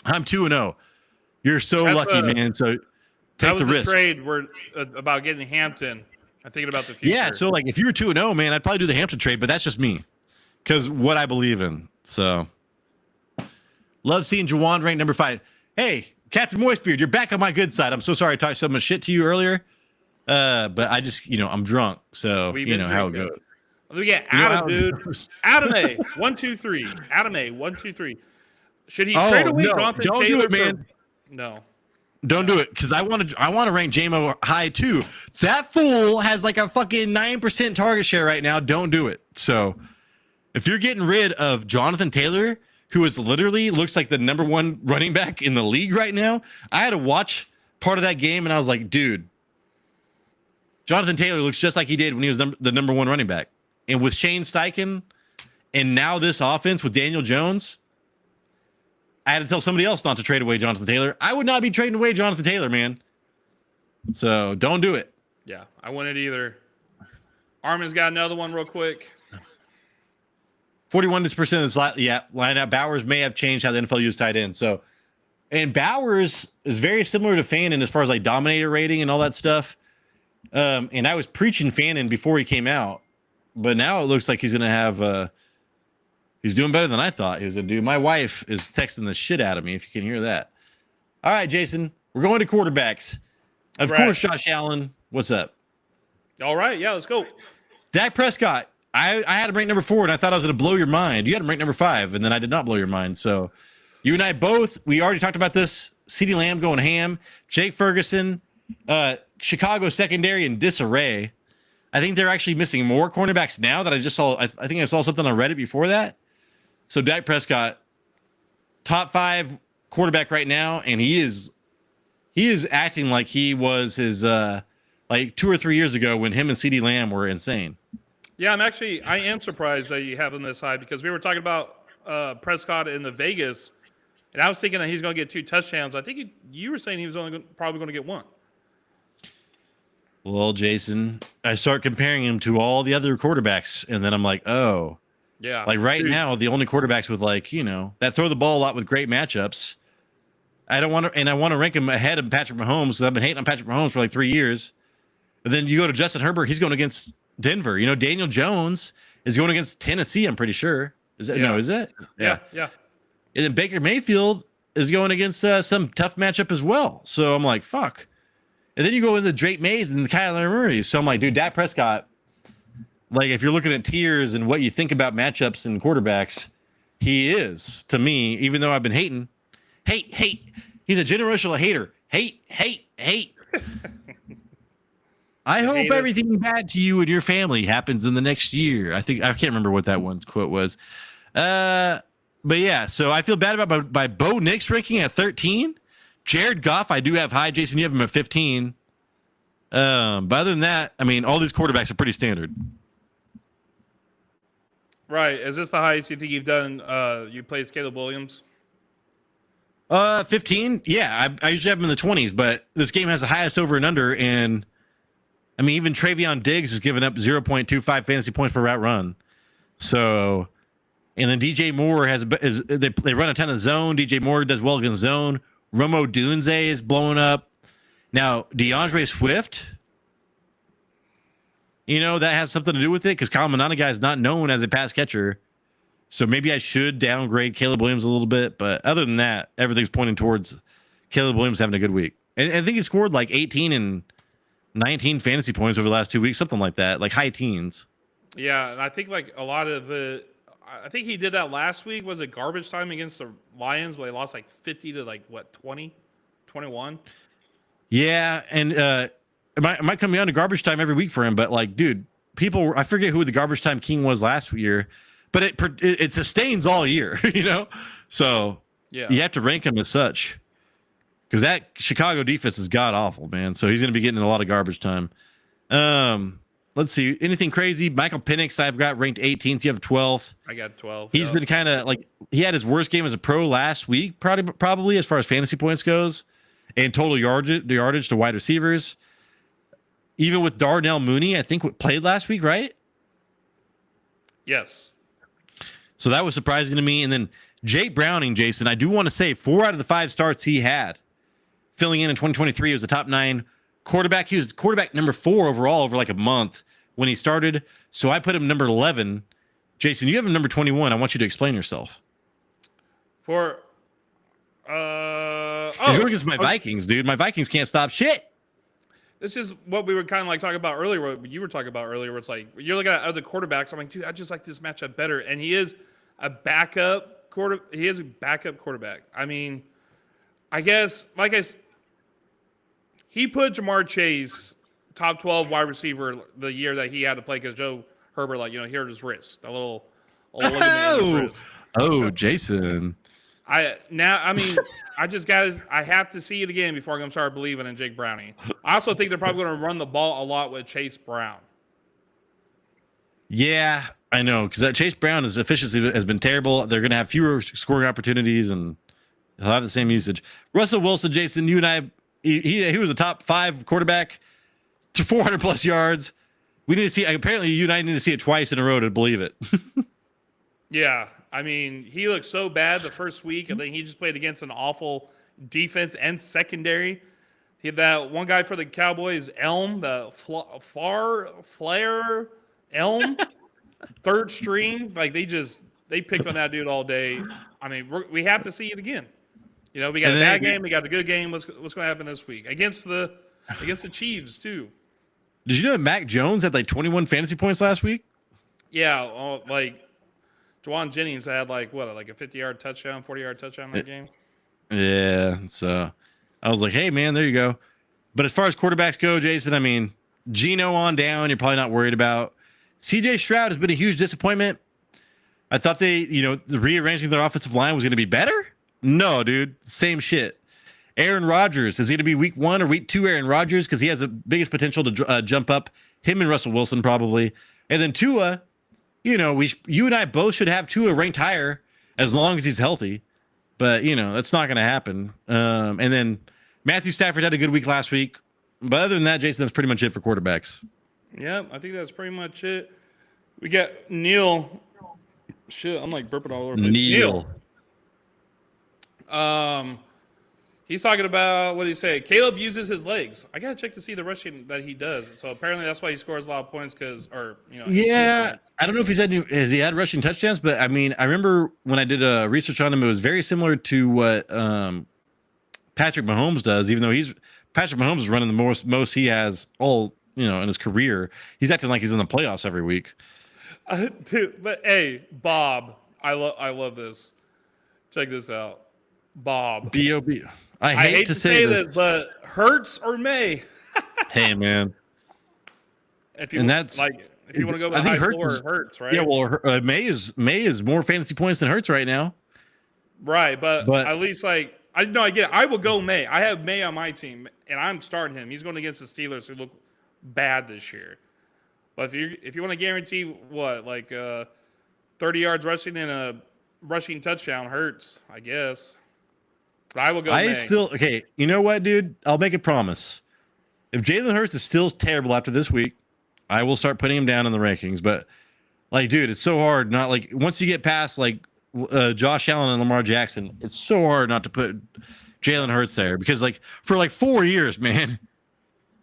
2-0. You're so lucky, man. So take the risk. Trade we're about getting Hampton. I'm thinking about the future. Yeah, so like if you were 2-0, man, I'd probably do the Hampton trade, but that's just me because what I believe in. So love seeing Juwan ranked number 5. Hey, Captain Moistbeard, you're back on my good side. I'm so sorry I talked so much shit to you earlier, but I just, I'm drunk, so you know how it goes. We get Adam, dude. Adam A. 1, 2, 3. Adam A. 1, 2, 3. Should he trade away Jonathan Taylor? Don't do it, man. No. Don't do it, because I want to rank JMO high too. That fool has like a fucking 9% target share right now. Don't do it. So if you're getting rid of Jonathan Taylor, who is literally looks like the number one running back in the league right now. I had to watch part of that game, and I was like, dude, Jonathan Taylor looks just like he did when he was the number one running back. And with Shane Steichen, and now this offense with Daniel Jones, I had to tell somebody else not to trade away Jonathan Taylor. I would not be trading away Jonathan Taylor, man. So don't do it. Yeah, I wouldn't either. Armin's got another one real quick. 41% of this lineup. Bowers may have changed how the NFL used tight end. So, and Bowers is very similar to Fannin as far as like dominator rating and all that stuff. And I was preaching Fannin before he came out, but now it looks like he's going to have, he's doing better than I thought he was going to do. My wife is texting the shit out of me, if you can hear that. All right, Jason, we're going to quarterbacks. Of course, Josh Allen. What's up? All right. Yeah, let's go. Dak Prescott. I had him ranked number 4, and I thought I was going to blow your mind. You had him ranked number 5, and then I did not blow your mind. So you and I both, we already talked about this. CeeDee Lamb going ham. Jake Ferguson, Chicago secondary in disarray. I think they're actually missing more cornerbacks now that I just saw. I think I saw something on Reddit before that. So Dak Prescott, top 5 quarterback right now, and he is acting like he was his like 2 or 3 years ago when him and CeeDee Lamb were insane. Yeah, I am surprised that you have him this high because we were talking about Prescott in the Vegas, and I was thinking that he's going to get 2 touchdowns. I think you were saying he was probably going to get 1. Well, Jason, I start comparing him to all the other quarterbacks, and then I'm like, oh, yeah. Like right now, the only quarterbacks with like, that throw the ball a lot with great matchups. I don't want to, and I want to rank him ahead of Patrick Mahomes because I've been hating on Patrick Mahomes for like 3 years. But then you go to Justin Herbert, he's going against Denver. Daniel Jones is going against Tennessee, I'm pretty sure. Is that no, is it? Yeah. And then Baker Mayfield is going against some tough matchup as well. So I'm like, fuck. And then you go into Drake Mays and the Kyler Murray. So I'm like, dude, Dak Prescott, like if you're looking at tiers and what you think about matchups and quarterbacks, he is, to me, even though I've been hating. Hate. He's a generational hater. Hate. I hope everything bad to you and your family happens in the next year. I can't remember what that one quote was. But yeah, so I feel bad about by Bo Nix ranking at 13. Jared Goff, I do have high. Jason, you have him at 15. But other than that, I mean, all these quarterbacks are pretty standard. Right. Is this the highest you think you've done? You played Caleb Williams? 15. Yeah, I usually have him in the 20s, but this game has the highest over and under. And I mean, even Travion Diggs has given up 0.25 fantasy points per route run. So, and then DJ Moore they run a ton of zone. DJ Moore does well against zone. Romo Dunze is blowing up. Now, DeAndre Swift, that has something to do with it because Kyle Mananaga is not known as a pass catcher. So maybe I should downgrade Caleb Williams a little bit. But other than that, everything's pointing towards Caleb Williams having a good week. And I think he scored like 18 and 19 fantasy points over the last 2 weeks, something like that, like high teens. Yeah, and I think like a lot of it, I think he did that last week. Was it garbage time against the Lions where they lost like 50 to like, 20, 21? Yeah, and it might come down to garbage time every week for him, but like, dude, I forget who the garbage time king was last year, but it sustains all year, So yeah, you have to rank him as such because that Chicago defense is god awful, man. So he's going to be getting a lot of garbage time. Let's see. Anything crazy? Michael Penix, I've got ranked 18th. You have 12th. I got 12. He's been kind of like, he had his worst game as a pro last week, probably as far as fantasy points goes, and total yardage to wide receivers. Even with Darnell Mooney, I think played last week, right? Yes. So that was surprising to me. And then Jake Browning, Jason, I do want to say 4 out of the 5 starts he had filling in 2023 was the top 9 quarterback. He was quarterback number 4 overall over like a month when he started. So I put him number 11. Jason, you have him number 21. I want you to explain yourself. He's going against my Vikings, dude. My Vikings can't stop shit. This is what we were kind of like talking about earlier, what you were talking about earlier, where it's like, you're looking at other quarterbacks. I'm like, dude, I just like this matchup better. And he is a backup quarterback. I mean, I guess, he put Jamar Chase top 12 wide receiver the year that he had to play because Joe Herbert, here's his wrist, a little Oh, look at me, N Brews. Oh, Jason. I have to see it again before I'm gonna start believing in Jake Browning. I also think they're probably gonna run the ball a lot with Chase Brown. Yeah, I know, because that Chase Brown's efficiency has been terrible. They're going to have fewer scoring opportunities, and he'll have the same usage. Russell Wilson, Jason, you and I, he was a top 5 quarterback to 400 plus yards. We need to see. Apparently, you and I need to see it twice in a row to believe it. Yeah, I mean, he looked so bad the first week, and then he just played against an awful defense and secondary. He had that one guy for the Cowboys, Elm, the Flair Elm, third string. Like they picked on that dude all day. I mean, we have to see it again. You know, we got a bad game, we got a good game. What's going to happen this week against the Chiefs too? Did you know that Mac Jones had like 21 fantasy points last week? Yeah, like Juwan Jennings had like a 50-yard touchdown, 40-yard touchdown in that game. Yeah, so I was like, hey man, there you go. But as far as quarterbacks go, Jason, I mean, Geno on down, you're probably not worried about. CJ Stroud has been a huge disappointment. I thought the rearranging their offensive line was going to be better. No, dude, same shit. Aaron Rodgers, is he going to be week 1 or week 2 Aaron Rodgers? Because he has the biggest potential to jump up. Him and Russell Wilson probably. And then Tua, you and I both should have Tua ranked higher as long as he's healthy. But, that's not going to happen. And then Matthew Stafford had a good week last week. But other than that, Jason, that's pretty much it for quarterbacks. Yeah, I think that's pretty much it. We got Neil. Shit, I'm like burping all over. Neil. He's talking about, what did he say? Caleb uses his legs. I gotta check to see the rushing that he does. So apparently that's why he scores a lot of points Yeah, I don't know if has he had rushing touchdowns, but I mean, I remember when I did research on him, it was very similar to what Patrick Mahomes does. Even though Patrick Mahomes is running the most he has all in his career. He's acting like he's in the playoffs every week. Dude, but hey, Bob, I love this. Check this out, Bob. B.O.B. I hate to say this, but Hurts or May? Hey, man. If you want to go with a high floor, Hurts, right? Yeah, well, May is more fantasy points than Hurts right now. Right, but at least I get it. I will go May. I have May on my team, and I'm starting him. He's going against the Steelers, who look bad this year. But if you want to guarantee 30 yards rushing and a rushing touchdown, Hurts, I guess. But I will go May. Okay, you know what, dude? I'll make a promise. If Jalen Hurts is still terrible after this week, I will start putting him down in the rankings. But dude, it's so hard. Not once you get past Josh Allen and Lamar Jackson, it's so hard not to put Jalen Hurts there because for 4 years, man,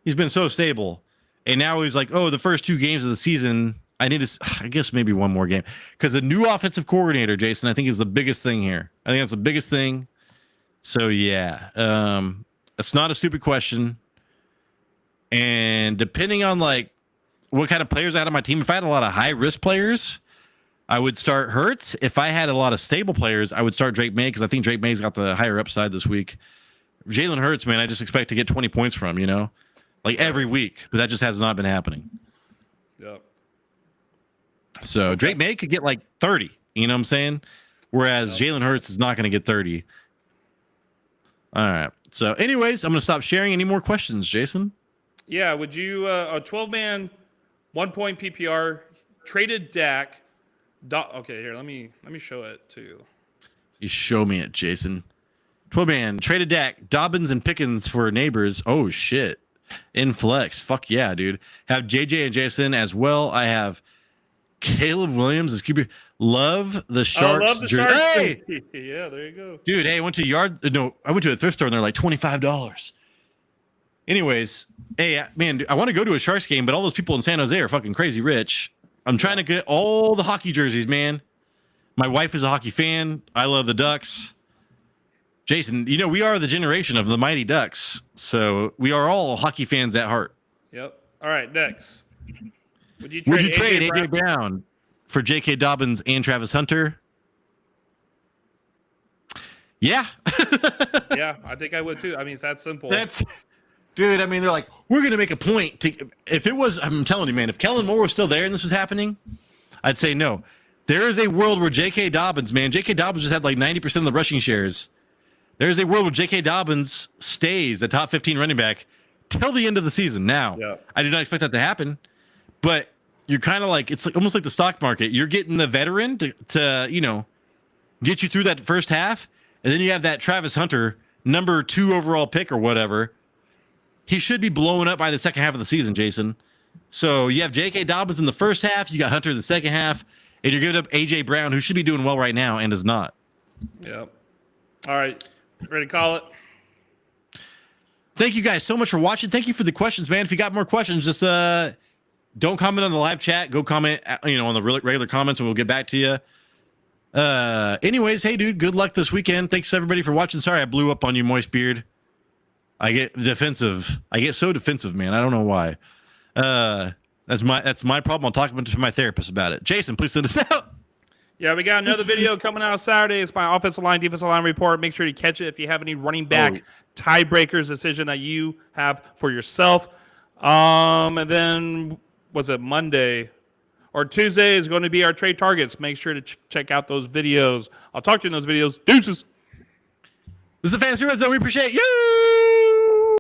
he's been so stable. And now he's the first 2 games of the season, I need to, I guess maybe one more game. Because the new offensive coordinator, Jason, I think is the biggest thing here. I think that's the biggest thing. So, yeah, it's not a stupid question. And depending on, what kind of players I had on my team, if I had a lot of high-risk players, I would start Hurts. If I had a lot of stable players, I would start Drake May because I think Drake May's got the higher upside this week. Jalen Hurts, man, I just expect to get 20 points from, every week, but that just has not been happening. Yep. So Drake May could get 30, you know what I'm saying? Whereas Jalen Hurts is not going to get 30. All right. So anyways, I'm going to stop sharing. Any more questions, Jason? Yeah. Would you, a 12-man, 1-point PPR, traded Dak. Okay, here, let me show it to you. You show me it, Jason. 12-man, traded Dak, Dobbins and Pickens for Neighbors. Oh, shit. In flex. Fuck yeah, dude. Have JJ and Jason as well. I have Caleb Williams as QB. Love the Sharks. I love the Sharks. Hey! Yeah, there you go. Dude, hey, I went to a thrift store and they're like $25. Anyways, hey, man, I want to go to a Sharks game, but all those people in San Jose are fucking crazy rich. I'm trying to get all the hockey jerseys, man. My wife is a hockey fan. I love the Ducks. Jason, we are the generation of the Mighty Ducks, so we are all hockey fans at heart. Yep. All right, next. Would you trade A.J. Brown for J.K. Dobbins and Travis Hunter? Yeah. Yeah, I think I would too. I mean, it's that simple. Dude, I mean, they're like, we're going to make a point. I'm telling you, man, if Kellen Moore was still there and this was happening, I'd say no. There is a world where J.K. Dobbins, man, J.K. Dobbins just had like 90% of the rushing shares. There's a world where J.K. Dobbins stays a top 15 running back till the end of the season. Now, I do not expect that to happen, but you're kind of like, it's like almost like the stock market. You're getting the veteran to you know, get you through that first half, and then you have that Travis Hunter, number 2 overall pick or whatever. He should be blowing up by the second half of the season, Jason. So you have J.K. Dobbins in the first half, you got Hunter in the second half, and you're giving up A.J. Brown, who should be doing well right now and is not. Yep. All right. Ready to call it? Thank you guys so much for watching. Thank you for the questions, man. If you got more questions, just don't comment on the live chat. Go comment, on the regular comments, and we'll get back to you. Anyways, hey, dude, good luck this weekend. Thanks, everybody, for watching. Sorry I blew up on you, Moist Beard. I get defensive. I get so defensive, man. I don't know why. That's my problem. I'll talk to my therapist about it. Jason, please send us out. Yeah, we got another video coming out Saturday. It's my offensive line, defensive line report. Make sure you catch it if you have any running back tiebreakers decision that you have for yourself. And then, was it Monday or Tuesday is going to be our trade targets. Make sure to check out those videos. I'll talk to you in those videos. Deuces. This is the Fantasy Red Zone. We appreciate you.